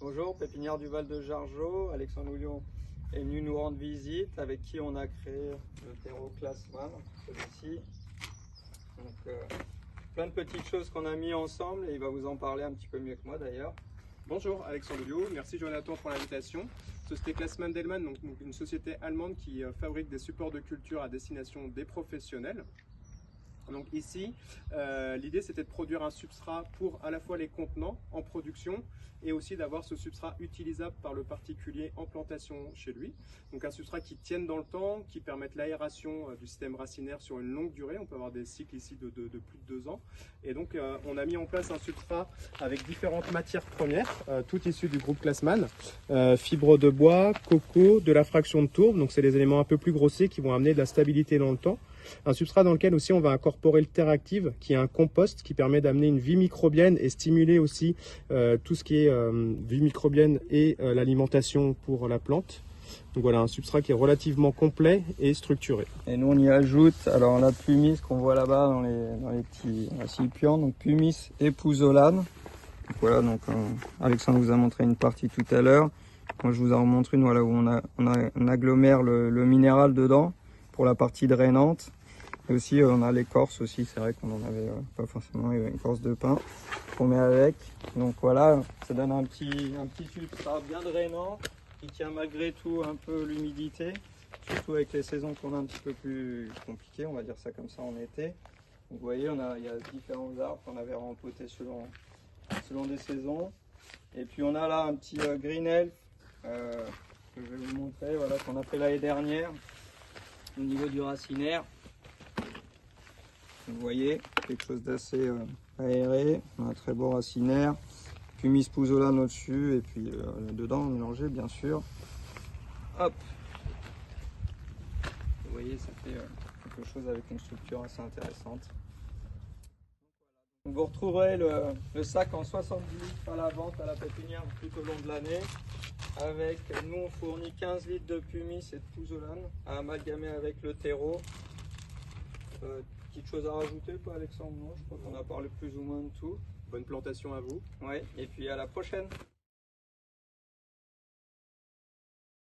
Bonjour, pépinière du Val de Jargeau. Alexandre Houlion est venu nous rendre visite, avec qui on a créé le terreau Classman, celui-ci. Donc, plein de petites choses qu'on a mis ensemble et il va vous en parler un petit peu mieux que moi d'ailleurs. Bonjour Alexandre Houlion, merci Jonathan pour l'invitation. Société Classman Delman, donc une société allemande qui fabrique des supports de culture à destination des professionnels. Donc ici, l'idée c'était de produire un substrat pour à la fois les contenants en production et aussi d'avoir ce substrat utilisable par le particulier en plantation chez lui. Donc un substrat qui tienne dans le temps, qui permette l'aération du système racinaire sur une longue durée. On peut avoir des cycles ici de plus de 2 ans. Et donc on a mis en place un substrat avec différentes matières premières, toutes issues du groupe Classman. Fibres de bois, coco, de la fraction de tourbe. Donc c'est des éléments un peu plus grossiers qui vont amener de la stabilité dans le temps. Un substrat dans lequel aussi on va incorporer le terre active, qui est un compost qui permet d'amener une vie microbienne et stimuler aussi tout ce qui est vie microbienne et l'alimentation pour la plante. Donc voilà, un substrat qui est relativement complet et structuré. Et nous on y ajoute alors la pumice qu'on voit là-bas dans les petits récipients, donc pumice et pouzzolane. Donc voilà, donc Alexandre vous a montré une partie tout à l'heure. Moi je vous en montre une voilà, où on agglomère le minéral dedans pour la partie drainante. Et aussi on a l'écorce aussi, c'est vrai qu'on n'en avait pas forcément, une écorce de pin qu'on met avec. Donc voilà, ça donne un petit substrat bien drainant qui tient malgré tout un peu l'humidité, surtout avec les saisons qu'on a un petit peu plus compliquées, on va dire ça comme ça en été. Donc vous voyez, il y a différents arbres qu'on avait rempotés selon des saisons. Et puis on a là un petit Green Elf que je vais vous montrer, voilà, qu'on a fait l'année dernière au niveau du racinaire. Vous voyez, quelque chose d'assez aéré, on a un très beau racinaire, pumice pouzzolane au-dessus et puis dedans mélangé bien sûr. Hop, vous voyez, ça fait quelque chose avec une structure assez intéressante. Vous retrouverez le sac en 70 litres à la vente à la pépinière tout au long de l'année. Avec, nous on fournit 15 litres de pumice et de pouzzolane à amalgamer avec le terreau. Petite chose à rajouter, pas Alexandre? Non, je crois qu'on a parlé plus ou moins de tout. Bonne plantation à vous. Ouais, et puis à la prochaine.